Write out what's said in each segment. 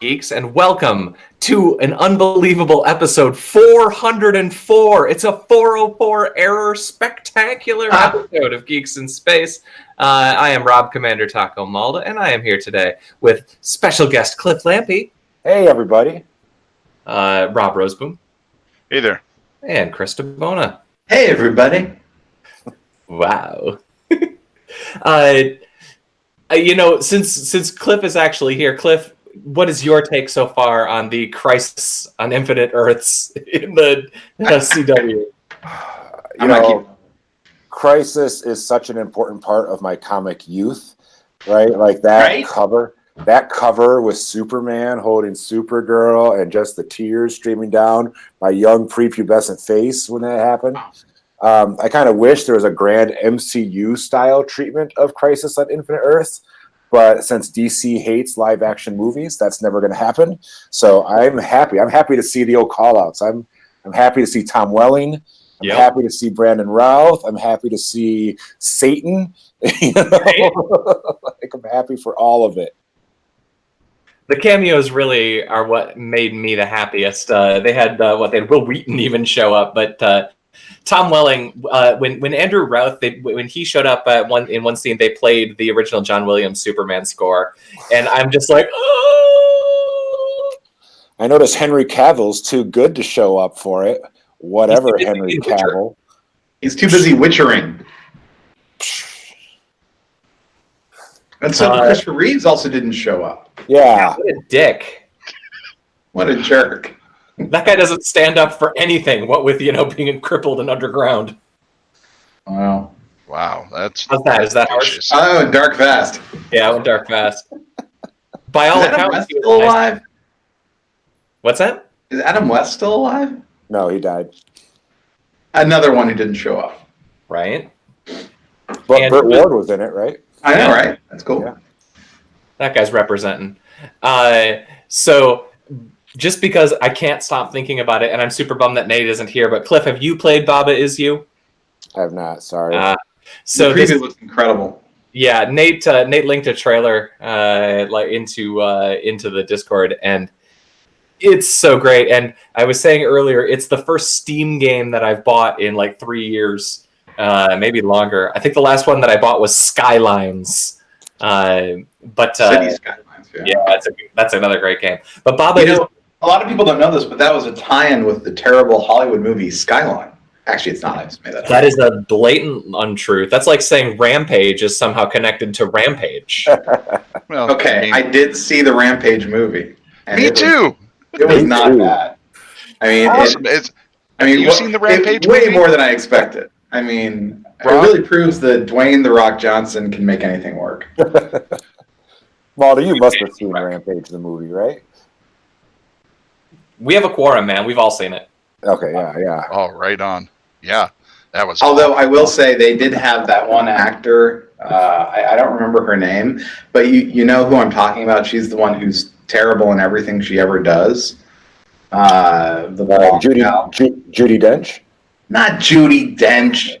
Geeks, and welcome to an unbelievable episode 404. It's a 404 error spectacular episode of Geeks in Space. I am Rob Commander Taco Malda, and I am here today with special guest Cliff Lampe. Hey, everybody. Rob Roseboom. Hey there. And Chris DeBona. Hey, everybody. Wow. Since Cliff is actually here, Cliff, what is your take so far on the Crisis on Infinite Earths in the CW? Crisis is such an important part of my comic youth, right? Like that cover with Superman holding Supergirl and just the tears streaming down my young prepubescent face when that happened. I kind of wish there was a grand MCU style treatment of Crisis on Infinite Earths. But since DC hates live action movies, that's never going to happen. So I'm happy. I'm happy to see the old call outs. I'm happy to see Tom Welling. I'm happy to see Brandon Routh. I'm happy to see Satan. Like, I'm happy for all of it. The cameos really are what made me the happiest. They had Will Wheaton even show up, but Tom Welling, when Andrew Routh, when he showed up in one scene, they played the original John Williams Superman score, and I'm just like, oh! I noticed Henry Cavill's too good to show up for it. Whatever, Henry Cavill. He's too busy witchering. And so Christopher Reeves also didn't show up. Yeah. What a dick. What a jerk. That guy doesn't stand up for anything, what with, being crippled and underground. Wow. How's that? Is that harsh? Oh, Dark Fast. Yeah, I went Dark Fast. By all accounts, accounts, West still alive? What's that? Is Adam West still alive? No, he died. Another one who didn't show up. Right. But Burt Ward was in it, right? I know, right? That's cool. Yeah. That guy's representing. So just because I can't stop thinking about it, and I'm super bummed that Nate isn't here, but Cliff, have you played Baba Is You? I have not, sorry. So the preview looks incredible. Yeah, Nate linked a trailer into the Discord, and it's so great. And I was saying earlier, it's the first Steam game that I've bought in 3 years, maybe longer. I think the last one that I bought was Skylines. City Skylines, yeah, that's another great game. But Baba, a lot of people don't know this, but that was a tie-in with the terrible Hollywood movie Skyline. Actually, it's not. I just made that up. That is a blatant untruth. That's like saying Rampage is somehow connected to Rampage. Well, okay, I did see the Rampage movie. Me too. It was not bad. I mean, awesome. You've seen the Rampage movie? Way more than I expected. I mean, it really proves that Dwayne "The Rock" Johnson can make anything work. Malda, you must have seen Rampage, the movie, right? We have a quorum, man. We've all seen it. Okay, yeah. Oh, right on. Yeah, that was. Although I will say they did have that one actor. I don't remember her name, but you know who I'm talking about. She's the one who's terrible in everything she ever does. Judy Dench. Not Judi Dench.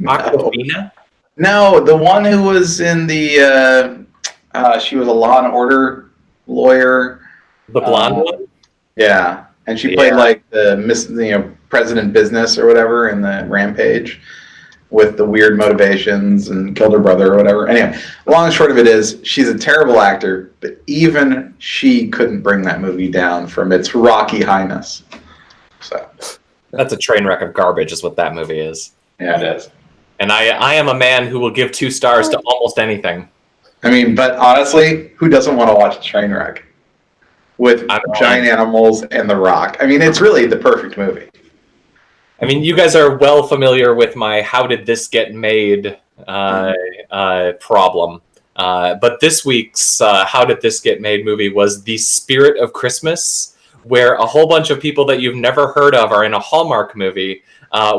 Aquafina? No, the one who was in the. She was a Law and Order lawyer. The blonde one? Yeah, and she played the President Business or whatever in the Rampage, with the weird motivations and killed her brother or whatever. Anyway, long and short of it is, she's a terrible actor, but even she couldn't bring that movie down from its rocky highness. So that's a train wreck of garbage, is what that movie is. Yeah, it is. And I am a man who will give 2 stars to almost anything. I mean, but honestly, who doesn't want to watch a train wreck with giant animals and The Rock? I mean, it's really the perfect movie. I mean, you guys are well familiar with my "How did this get made" problem. But this week's "How did this get made" movie was The Spirit of Christmas, where a whole bunch of people that you've never heard of are in a Hallmark movie,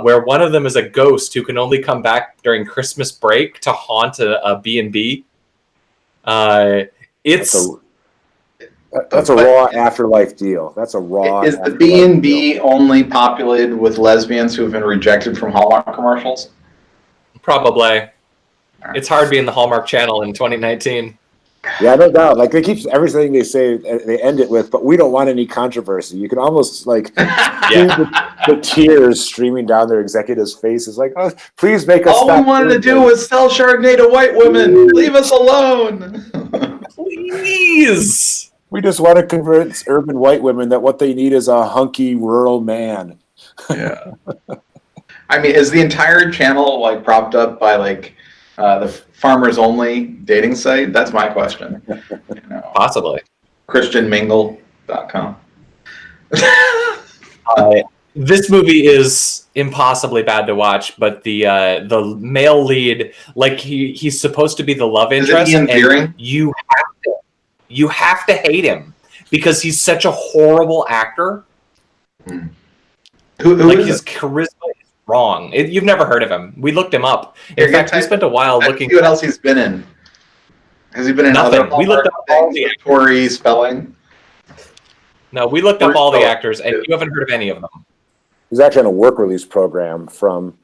where one of them is a ghost who can only come back during Christmas break to haunt a B&B. That's a raw afterlife deal. That's a raw. Is the B&B only populated with lesbians who have been rejected from Hallmark commercials? Probably. It's hard being the Hallmark Channel in 2019. Yeah, no doubt. Like they keep everything they say, they end it with, but we don't want any controversy. You can almost like see the tears streaming down their executives' faces. Like, oh, please make us. All we wanted to do was sell Chardonnay to white women. Leave us alone. Please. We just want to convince urban white women that what they need is a hunky rural man. Yeah. I mean, is the entire channel like propped up by like the farmers only dating site? That's my question. Possibly. ChristianMingle.com. This movie is impossibly bad to watch, but the male lead, like he's supposed to be the love interest, Ian Ziering? and you have to hate him because he's such a horrible actor. Who like is his it? charisma is wrong. You've never heard of him. We looked him up. Here, In fact, we spent a while looking. See what else he's been in. Has he been in Nothing. other We looked up all the things with Tory spelling? No, we looked up all the actors, and you haven't heard of any of them. He's actually on a work release program from.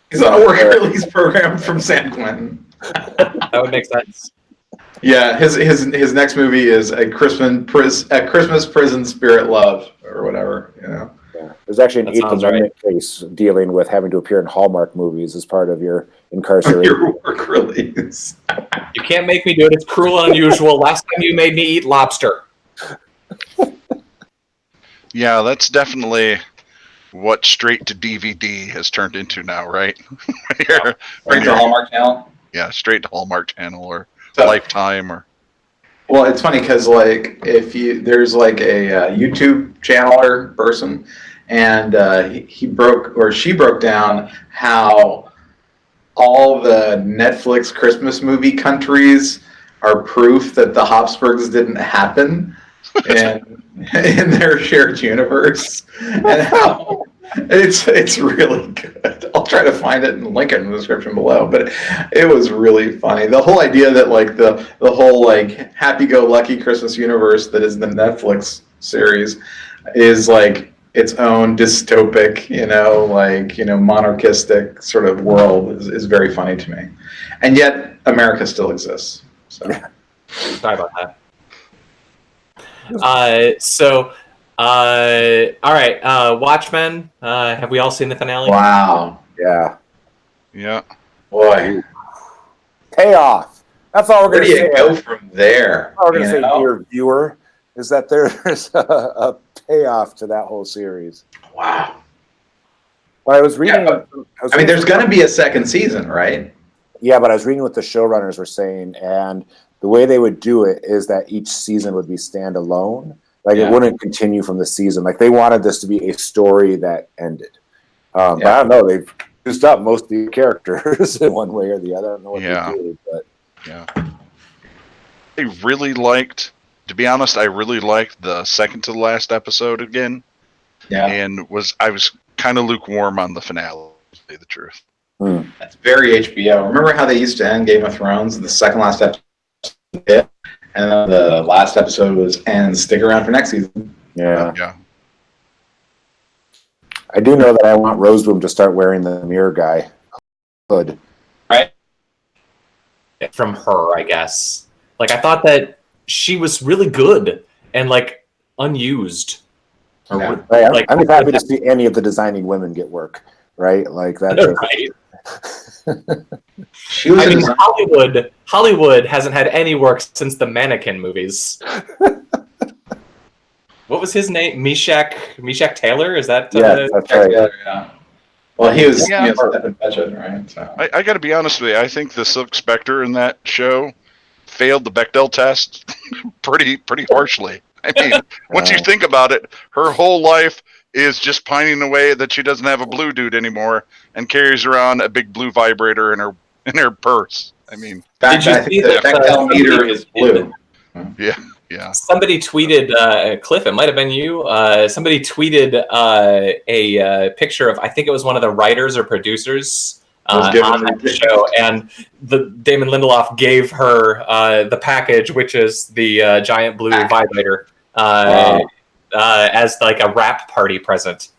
He's on a work release program from San Quentin. That would make sense. Yeah, his next movie is a Christmas Prison Spirit Love or whatever. Yeah. There's actually an That Eighth sounds Amendment case dealing with having to appear in Hallmark movies as part of your incarceration. Your work release. You can't make me do it. It's cruel and unusual. Last time you made me eat lobster. Yeah, that's definitely what straight to DVD has turned into now, right? Right to Hallmark Channel. Yeah, straight to Hallmark Channel or So- Lifetime or. Well, it's funny because like there's like a YouTube channeler person, and she broke down how all the Netflix Christmas movie countries are proof that the Habsburgs didn't happen in their shared universe, and how it's really good. I'll try to find it and link it in the description below, but it was really funny. The whole idea that like the whole like happy-go-lucky Christmas universe that is the Netflix series is like its own dystopic, monarchistic sort of world is very funny to me. And yet America still exists. So Sorry about that. All right. Watchmen. Have we all seen the finale? wow. Yeah. Yeah. Boy. Payoff. That's all we're Where going do to you say. go from there? All we're going to you say, know? dear viewer, is that there's a payoff to that whole series. Wow. But I was reading. Yeah, I mean, there's going to be a second season, right? Yeah, but I was reading what the showrunners were saying, and the way they would do it is that each season would be standalone. Like Yeah. it wouldn't continue from the season. Like they wanted this to be a story that ended. But I don't know. They've used up most of the characters in one way or the other. I don't know what Yeah. they do, but Yeah. I really liked, to be honest, I really liked the second to the last episode again. Yeah. And I was kind of lukewarm on the finale, to tell you the truth. That's very HBO. Remember how they used to end Game of Thrones? The second last episode hit, and then the last episode was and stick around for next season. yeah. Yeah. I do know that I want Roseboom to start wearing the mirror guy hood. From her, I guess. Like, I thought that she was really good and like unused. Yeah. Right? Like- I'm just happy to see any of the designing women get work. Right? Like that. Right. She was I in mean, Hollywood hasn't had any work since the Mannequin movies. What was his name? Meshach Taylor? Is that? Yeah, that's right. yeah. Well, he was Yeah. Stephen Fetchit, right? So. I got to be honest with you. I think the Silk Spectre in that show failed the Bechdel test pretty harshly. I mean, once you think about it, her whole life is just pining away that she doesn't have a blue dude anymore and carries around a big blue vibrator in her purse. I mean, Did you I think see the that, Bechdel meter is blue. yeah. Somebody tweeted, Cliff, it might have been you. Somebody tweeted a picture of, I think it was one of the writers or producers Was given on the show, and Damon Lindelof gave her the package, which is the giant blue vibrator, as like a wrap party present.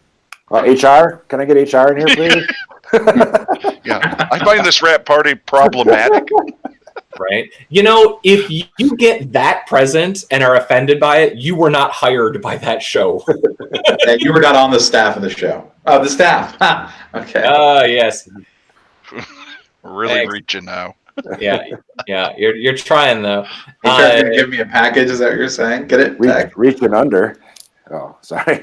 HR? Can I get HR in here, please? Yeah. I find this rap party problematic. right? You know, if you get that present and are offended by it, you were not hired by that show. Yeah, you were not on the staff of the show. Oh, the staff. Okay. Yes. Really Thanks. reaching now. Yeah. You're trying though. You guys gonna give me a package? Is that what you're saying? Get it? Reaching under. Oh, sorry.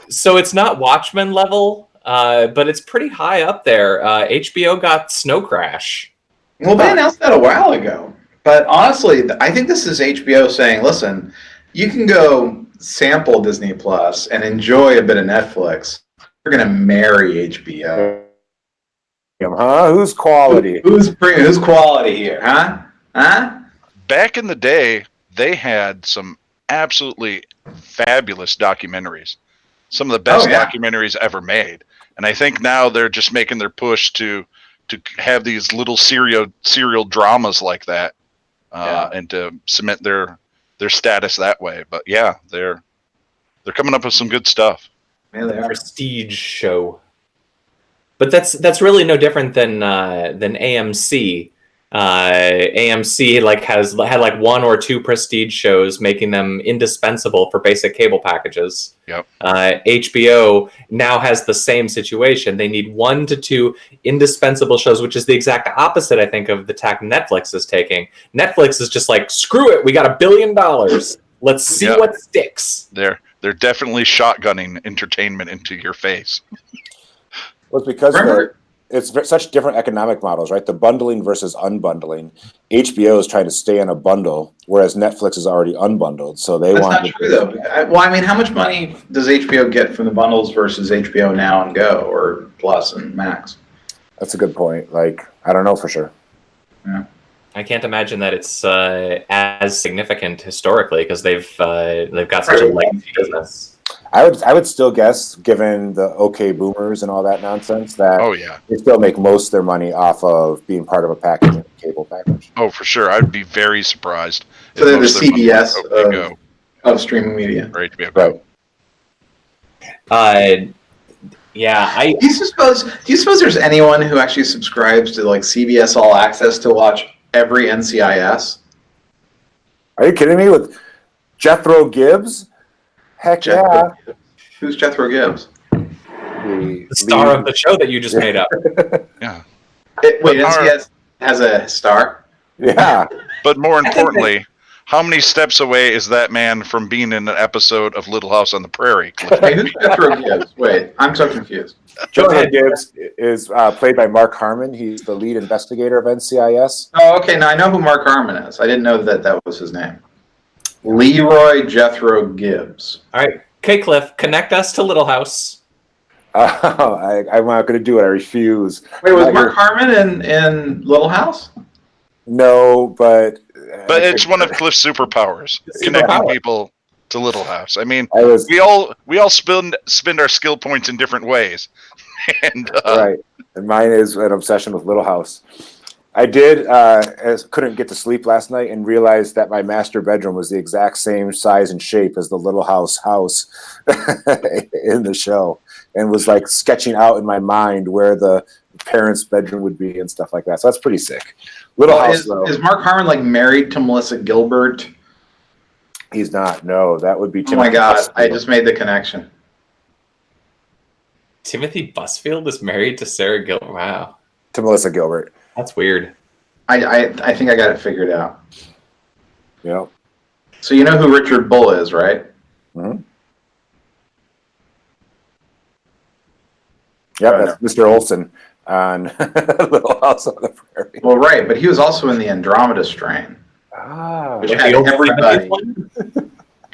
So it's not Watchmen level, but it's pretty high up there. HBO got Snow Crash. Well, they announced that a while ago. But honestly, I think this is HBO saying, listen, you can go sample Disney Plus and enjoy a bit of Netflix. We're going to marry HBO. Huh? Who's quality? Who's quality here? Huh? Back in the day, they had some absolutely fabulous documentaries. Some of the best documentaries ever made. And I think now they're just making their push to have these little serial dramas like that, and to cement their status that way. But yeah, they're coming up with some good stuff. Yeah, they are. Prestige show. But that's really no different than AMC. AMC had like one or two prestige shows, making them indispensable for basic cable packages. Yep. HBO now has the same situation. They need 1 to 2 indispensable shows, which is the exact opposite, I think, of the tack Netflix is taking. Netflix is just like, screw it, we got $1 billion. Let's see what sticks. They're definitely shotgunning entertainment into your face. Well, it's because it's such different economic models, right? The bundling versus unbundling. HBO is trying to stay in a bundle, whereas Netflix is already unbundled. So they want. That's not true, though. Well, I mean, how much money does HBO get from the bundles versus HBO Now and Go or Plus and Max? That's a good point. Like, I don't know for sure. Yeah. I can't imagine that it's as significant historically because they've got such a legacy business. I would still guess, given the OK Boomers and all that nonsense, that they still make most of their money off of being part of a package, a cable package. Oh, for sure. I'd be very surprised. So they're the CBS of streaming media. Right. Right. Do you suppose there's anyone who actually subscribes to like CBS All Access to watch every NCIS? Are you kidding me? With Jethro Gibbs? Heck yeah. Who's Jethro Gibbs? The star of the show that you just made up. Yeah. Wait, NCIS has a star? Yeah. But more importantly, how many steps away is that man from being in an episode of Little House on the Prairie? Hey, who's Jethro Gibbs? Wait, I'm so confused. Jethro Gibbs is played by Mark Harmon. He's the lead investigator of NCIS. Oh, okay. Now I know who Mark Harmon is. I didn't know that was his name. Leroy Jethro Gibbs. All right. Okay, Cliff, connect us to Little House. I'm not going to do it. I refuse. Wait, was Mark Harmon in Little House? No, but it's one of Cliff's superpowers, connecting people to Little House. I mean, we all spend our skill points in different ways. And right. And mine is an obsession with Little House. I couldn't get to sleep last night and realized that my master bedroom was the exact same size and shape as the Little House in the show, and was like sketching out in my mind where the parents' bedroom would be and stuff like that. So that's pretty sick. Little House, is Mark Harmon like married to Melissa Gilbert? He's not. No, that would be. Oh my God! I just made the connection. Timothy Busfield is married to Sarah Gilbert. Wow. To Melissa Gilbert. That's weird. I think I got it figured out. Yeah. So you know who Richard Bull is, right? Mm-hmm. Yeah, that's Mr. Olsen on Little House on the Prairie. Well, right, but he was also in the Andromeda Strain. Which had everybody.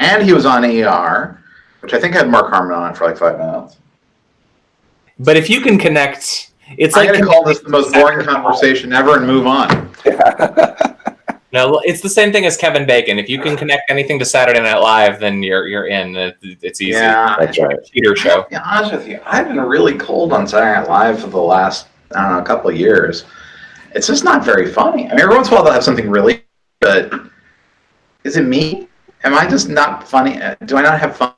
And he was on ER, which I think had Mark Harmon on it for like 5 minutes. But if you can connect... It's I'm going to call this the most boring conversation ever and move on. No, it's the same thing as Kevin Bacon. If you can connect anything to Saturday Night Live, then you're in. It's easy. Yeah, that's right. Cheater show. To be honest with you, I've been really cold on Saturday Night Live for the last, couple of years. It's just not very funny. I mean, every once in a while they'll have something really good. Is it me? Am I just not funny? Do I not have fun?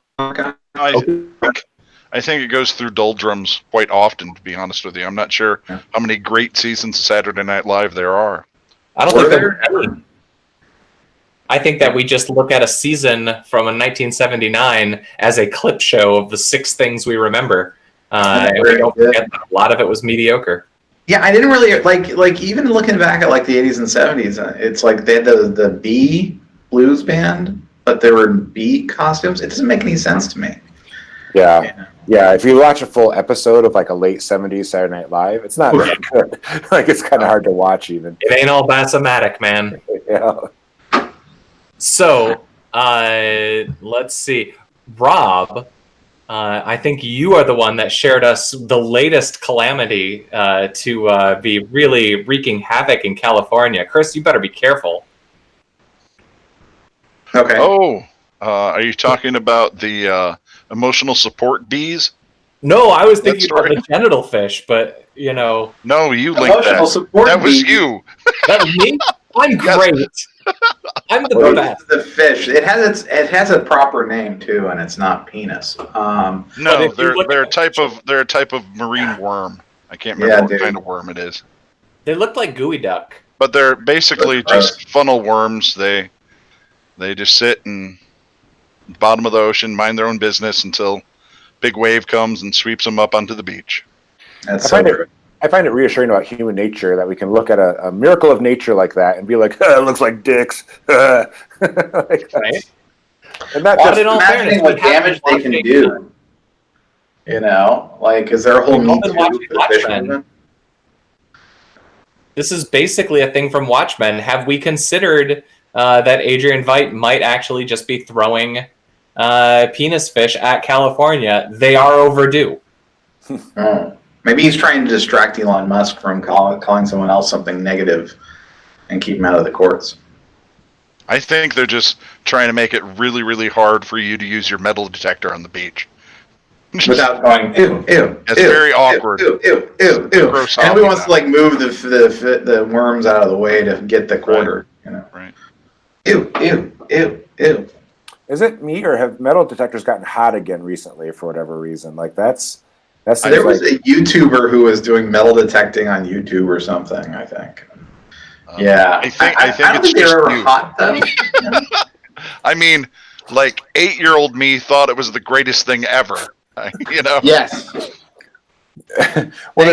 I think it goes through doldrums quite often, to be honest with you. I'm not sure how many great seasons of Saturday Night Live there are. I don't Were think there there were any. I think that we just look at a season from 1979 as a clip show of the 6 things we remember. And we don't forget that a lot of it was mediocre. Yeah, I didn't really like even looking back at like the 80s and 70s. It's like they had the Bee blues band, but there were bee costumes. It doesn't make any sense to me. Yeah. If you watch a full episode of like a late 70s Saturday Night Live, it's not very good. Like it's kind of hard to watch even. It ain't all bassomatic, man. Yeah. So, let's see. Rob, I think you are the one that shared us the latest calamity to be really wreaking havoc in California. Chris, you better be careful. Okay. Oh, are you talking about the emotional support bees? No, I was thinking about the genital fish, but, you know. No, you linked that. That was you. That was me? I'm great. I'm the best. The fish. It has a proper name too, and it's not penis. No, they're a type of marine worm. I can't remember what kind of worm it is. They look like gooey duck. But they're basically just funnel worms. They just sit in the bottom of the ocean, mind their own business until big wave comes and sweeps them up onto the beach. I find it reassuring about human nature that we can look at a miracle of nature like that and be like, it looks like dicks. Right? And not just imagining what damage they can do. You know, like, is there a whole Me Too for fishermen? This is basically a thing from Watchmen. Have we considered that Adrian Veidt might actually just be throwing penis fish at California? They are overdue. Maybe he's trying to distract Elon Musk from calling someone else something negative and keep him out of the courts. I think they're just trying to make it really, really hard for you to use your metal detector on the beach. Without going, ew, ew. It's very awkward. Ew. And nobody wants to like move the worms out of the way to get the quarter. Right. You know? Right. Ew. Is it me, or have metal detectors gotten hot again recently for whatever reason? Like there was a YouTuber who was doing metal detecting on YouTube or something, I think. Yeah. I think don't it's think they just were ever you. hot, though. I mean, like 8-year-old me thought it was the greatest thing ever. You know? Yes. Well,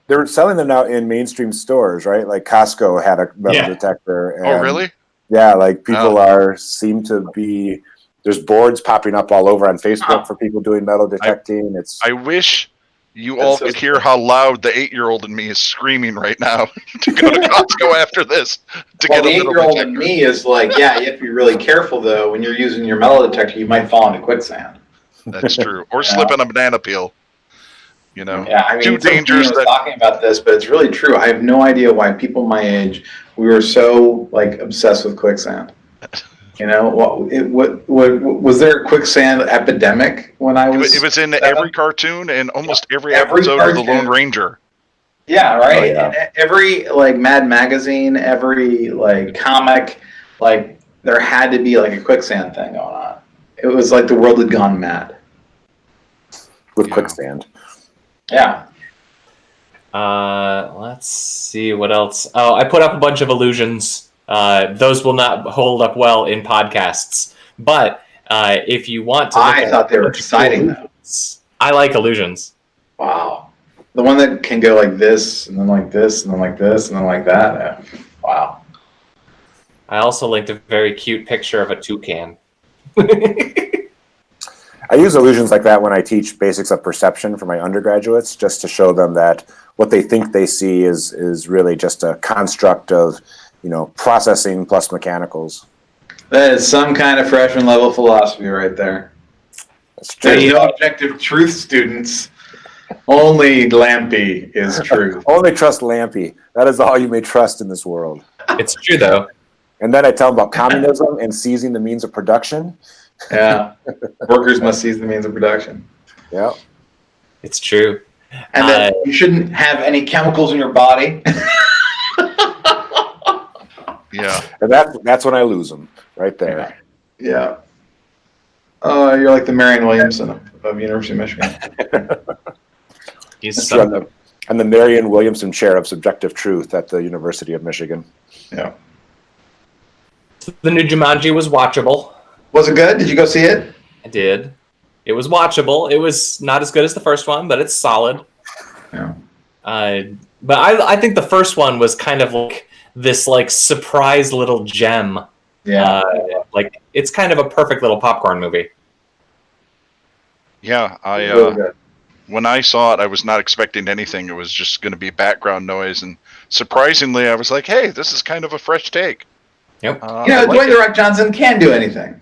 they're selling them now in mainstream stores, right? Like Costco had a metal detector. And, oh, really? Yeah, like people seem to be. There's boards popping up all over on Facebook for people doing metal detecting. I wish you all could hear how loud the 8-year-old in me is screaming right now to go to Costco after this to get a metal detector. The 8-year-old in me is like, you have to be really careful though. When you're using your metal detector, you might fall into quicksand. That's true. Or slip on a banana peel. You know, too dangerous. Talking about this, but it's really true. I have no idea why people my age we were so like obsessed with quicksand. You know, what was there a quicksand epidemic when I was? It was in every cartoon and almost every episode of the Lone Ranger. Yeah, right. Oh, yeah. And every like Mad Magazine, every like comic, like there had to be like a quicksand thing going on. It was like the world had gone mad with quicksand. Yeah. Let's see what else. Oh, I put up a bunch of illusions. Those will not hold up well in podcasts. But if you want to, I thought they were exciting though. I like illusions. Wow, the one that can go like this, and then like this, and then like this, and then like that. Yeah. Wow. I also linked a very cute picture of a toucan. I use illusions like that when I teach basics of perception for my undergraduates, just to show them that what they think they see is really just a construct of, processing plus mechanicals. That is some kind of freshman level philosophy right there. That's true. There's no objective truth, students. Only Lampe is truth. Only trust Lampe. That is all you may trust in this world. It's true, though. And then I tell them about communism and seizing the means of production. Yeah. Workers must seize the means of production. Yeah. It's true. And then you shouldn't have any chemicals in your body. Yeah. And that's when I lose them, right there. Yeah. You're like the Marion Williamson of University of Michigan. Just And the Marion Williamson Chair of Subjective Truth at the University of Michigan. Yeah. The new Jumanji was watchable. Was it good? Did you go see it? I did. It was watchable. It was not as good as the first one, but it's solid. Yeah. But I think the first one was kind of like this like surprise little gem. Yeah. Like it's kind of a perfect little popcorn movie. Yeah, Really good. when I saw it, I was not expecting anything. It was just going to be background noise, and surprisingly, I was like, "Hey, this is kind of a fresh take." Yep. Dwayne The Rock Johnson can do anything.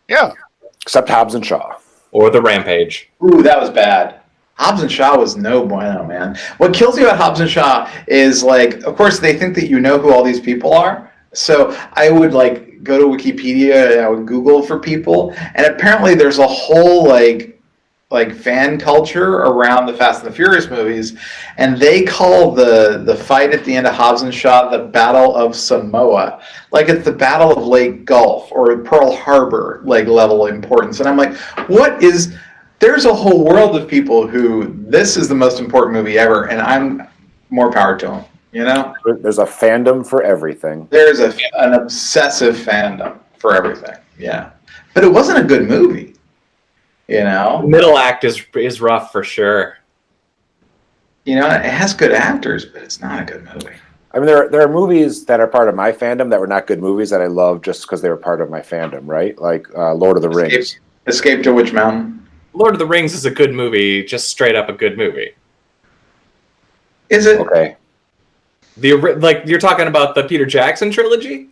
Yeah. Except Hobbs and Shaw. Or The Rampage. Ooh, that was bad. Hobbs and Shaw was no bueno, man. What kills me about Hobbs and Shaw is, like, of course, they think that you know who all these people are. So I would, like, go to Wikipedia and I would Google for people. And apparently there's a whole, like fan culture around the Fast and the Furious movies. And they call the fight at the end of Hobbs and Shaw the Battle of Samoa. Like it's the Battle of Lake Gulf or Pearl Harbor, like, level importance. And I'm like, there's a whole world of people who this is the most important movie ever, and I'm more power to them. You know, There's a fandom for everything. there's an obsessive fandom for everything. Yeah, but it wasn't a good movie. You The know, middle act is rough for sure. it has good actors, but it's not a good movie. I mean, there are movies that are part of my fandom that were not good movies that I love just because they were part of my fandom, right? Like Lord of the Rings. Escape to Witch Mountain. Lord of the Rings is a good movie, just straight up a good movie. Is it? Okay. Like you're talking about the Peter Jackson trilogy?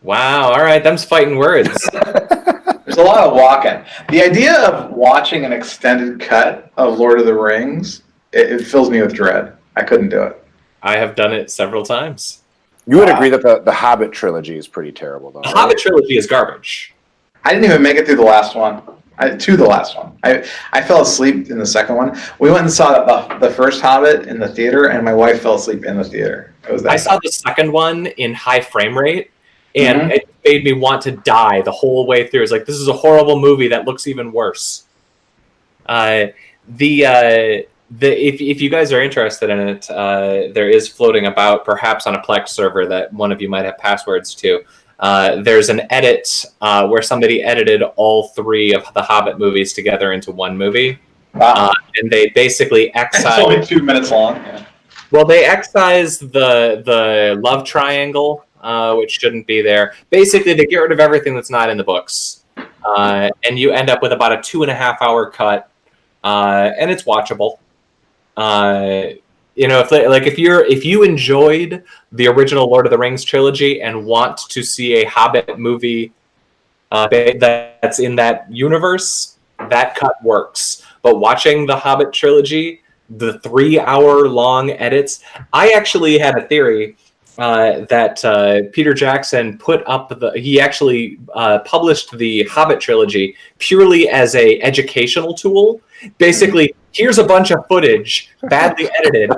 Wow, all right, them's fighting words. There's a lot of walking. The idea of watching an extended cut of Lord of the Rings, it fills me with dread. I couldn't do it. I have done it several times. You would agree that the Hobbit trilogy is pretty terrible, though. The Hobbit trilogy is garbage. I didn't even make it through the last one. I fell asleep in the second one. We went and saw the first Hobbit in the theater, and my wife fell asleep in the theater. It was that I saw the second one in high frame rate, and it made me want to die the whole way through. It's like, this is a horrible movie that looks even worse. If you guys are interested in it, there is floating about, perhaps on a Plex server that one of you might have passwords to. There's an edit where somebody edited all three of the Hobbit movies together into one movie. Wow. And they basically It's only 2 minutes long. Yeah. Well, they excised the love triangle, which shouldn't be there. Basically, they get rid of everything that's not in the books. And you end up with about a 2.5-hour cut. And it's watchable. If you enjoyed the original Lord of the Rings trilogy and want to see a Hobbit movie that's in that universe, that cut works. But watching the Hobbit trilogy, the 3-hour-long edits, I actually had a theory that Peter Jackson put up he actually published the Hobbit trilogy purely as a educational tool. Basically, here's a bunch of footage, badly edited.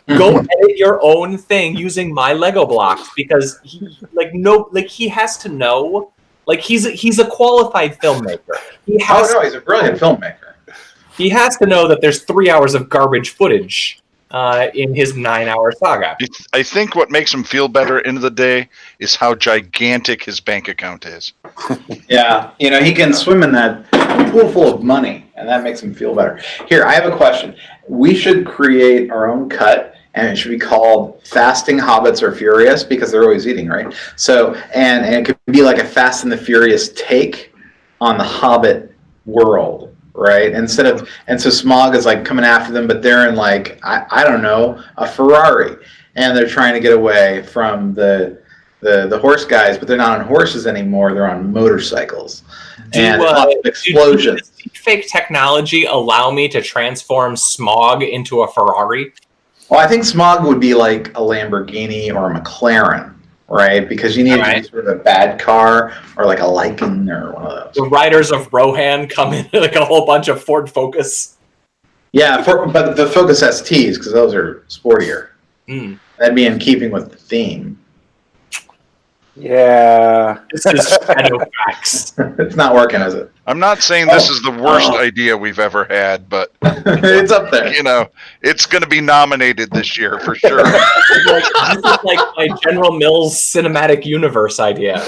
Go edit your own thing using my Lego blocks, because he has to know. Like, he's a qualified filmmaker. He's a brilliant filmmaker. He has to know that there's 3 hours of garbage footage in his 9-hour saga. I think what makes him feel better end of the day is how gigantic his bank account is. Yeah, he can swim in that pool full of money, and that makes him feel better. Here, I have a question. We should create our own cut, and it should be called Fasting Hobbits Are Furious, because they're always eating, right? So, and it could be like a Fast and the Furious take on the Hobbit world, right? And so Smaug is like coming after them, but they're in, like, I don't know, a Ferrari, and they're trying to get away from the horse guys, but they're not on horses anymore. They're on motorcycles. And lots of explosions. Does fake technology allow me to transform Smaug into a Ferrari? Well, I think Smaug would be like a Lamborghini or a McLaren, right? Because you need sort of a bad car, or like a Lycan or one of those. The Riders of Rohan come in like a whole bunch of Ford Focus. Yeah, but the Focus STs, because those are sportier. That'd be in keeping with the theme. Yeah. This is shadow facts. It's not working, is it? I'm not saying this is the worst idea we've ever had, but It's up there. It's going to be nominated this year for sure. This is like my General Mills cinematic universe idea.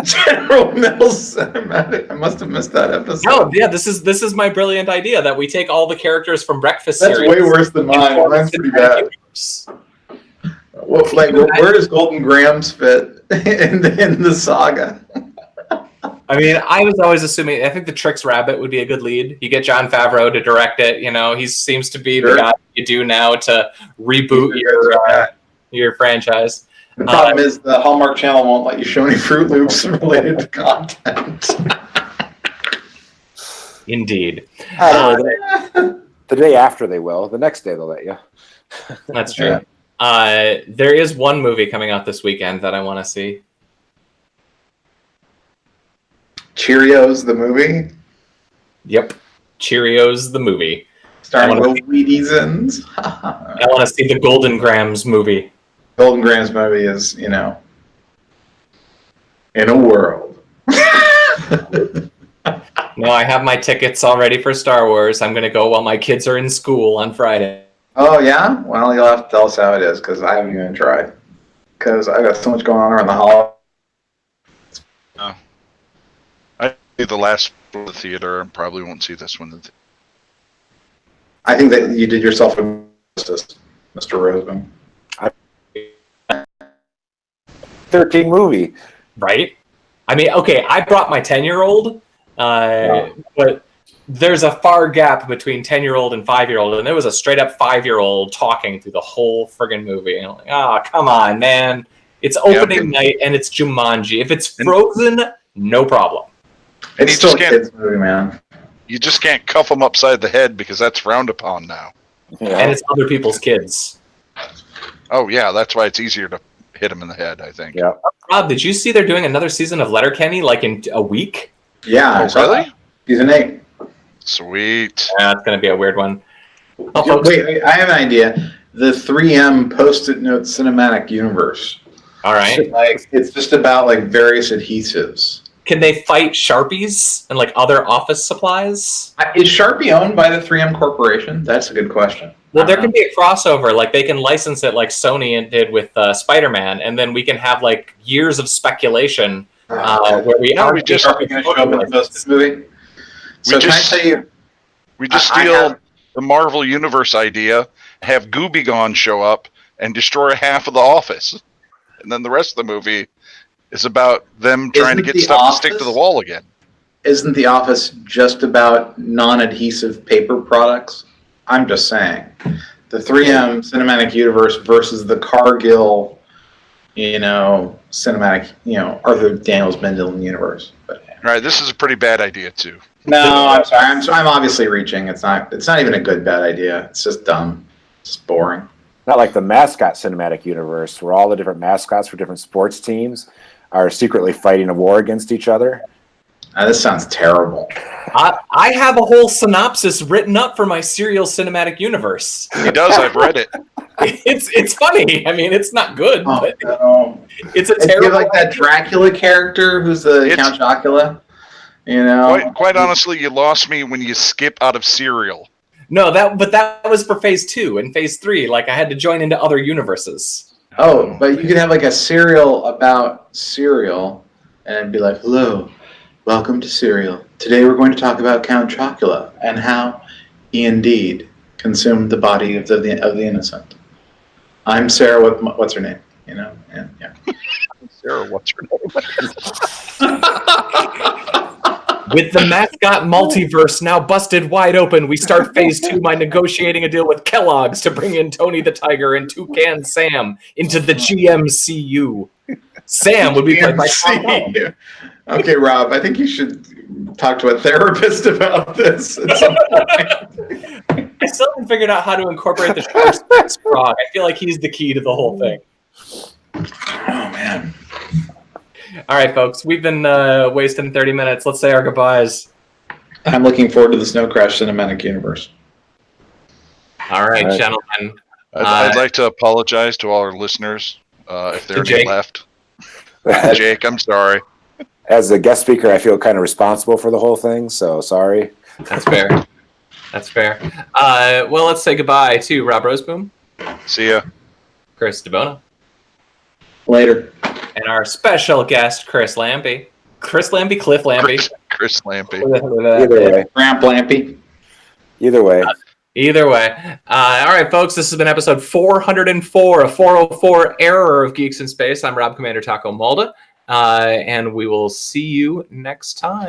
General Mills cinematic. I must have missed that episode. No, yeah, this is my brilliant idea that we take all the characters from Breakfast That's series. way worse than mine. Mine's pretty bad. Universe. Well, where does Golden Grams fit in the saga? I mean, I was always assuming. I think the Tricks Rabbit would be a good lead. You get Jon Favreau to direct it. He seems to be the guy you do now to reboot your franchise. The problem is the Hallmark Channel won't let you show any Fruit Loops related to content. Indeed. The day after they will. The next day they'll let you. That's true. Yeah. There is one movie coming out this weekend that I want to see. Cheerios, the movie? Yep. Cheerios, the movie. Starring Will Wheaties. I want to see the Golden Grams movie. Golden Grams movie is, in a world. No, I have my tickets already for Star Wars. I'm going to go while my kids are in school on Friday. Oh, yeah? Well, you'll have to tell us how it is, because I haven't even tried. Because I got so much going on around the holidays. I see the last one at the theater and probably won't see this one. I think that you did yourself a justice, Mr. Roseman. 13 movie. Right? I mean, okay, I brought my 10-year-old, but there's a far gap between 10-year-old and 5-year-old, and there was a straight-up 5-year-old talking through the whole friggin' movie. And I'm like, come on, man. It's opening night, and it's Jumanji. If it's Frozen, no problem. It's still a kids movie, man. You just can't cuff them upside the head because that's frowned upon now. Yeah. And it's other people's kids. Oh, yeah, that's why it's easier to hit them in the head, I think. Yeah. Rob, did you see they're doing another season of Letterkenny like in a week? Yeah. Oh, really? Season 8. Sweet. Yeah, it's going to be a weird one. Wait, I have an idea. The 3M Post-it Note Cinematic Universe. All right. Like, it's just about like various adhesives. Can they fight Sharpies and like other office supplies? Is Sharpie owned by the 3M Corporation? That's a good question. Well, there can be a crossover. Like they can license it like Sony did with Spider-Man, and then we can have like years of speculation where we just Sharpie going to show up in the Post-it movie. So can I tell you? We just steal the Marvel Universe idea, have Gooby Gone show up and destroy half of the office, and then the rest of the movie is about them trying to get stuff to stick to the wall again. Isn't The Office just about non-adhesive paper products? I'm just saying. The 3M Cinematic Universe versus the Cargill, cinematic, Arthur Daniels Mendel universe. But, All right, this is a pretty bad idea too. No, I'm sorry. I'm obviously reaching. It's not even a good bad idea. It's just dumb. It's just boring. Not like the mascot cinematic universe where all the different mascots for different sports teams are secretly fighting a war against each other. This sounds terrible. I have a whole synopsis written up for my serial cinematic universe. He does. I've read it. It's funny. I mean, it's not good, but it's a terrible. Like that Dracula character who's the Count Chocula. Quite honestly, you lost me when you skip out of Serial. No, that was for phase 2 and phase 3. Like I had to join into other universes. Oh, but you could have like a serial about cereal and be like, hello, welcome to Serial. Today we're going to talk about Count Chocula and how he indeed consumed the body of the innocent. I'm Sarah, what's her name? And yeah. Sarah, what's her name? With the mascot multiverse now busted wide open, we start phase 2 by negotiating a deal with Kellogg's to bring in Tony the Tiger and Toucan Sam into the GMCU. Sam would be played by Tom. Okay, Rob, I think you should talk to a therapist about this at some point. I still haven't figured out how to incorporate the Schwarzenegger frog. I feel like he's the key to the whole thing. Oh, man. All right, folks, we've been wasting 30 minutes. Let's say our goodbyes. I'm looking forward to the Snow Crash Cinematic Universe. All right, gentlemen. I'd like to apologize to all our listeners if there are any left. Jake, I'm sorry. As a guest speaker, I feel kind of responsible for the whole thing, so sorry. That's fair. That's fair. Well, let's say goodbye to Rob Roseboom. See ya. Chris DeBona. Later. And our special guest, Chris Lampe. Cliff Lampe. Chris Lampe. Either way. Ramp Lampy. Either way. Either way. All right, folks, this has been episode 404, a 404 error of Geeks in Space. I'm Rob Commander Taco Malda, and we will see you next time.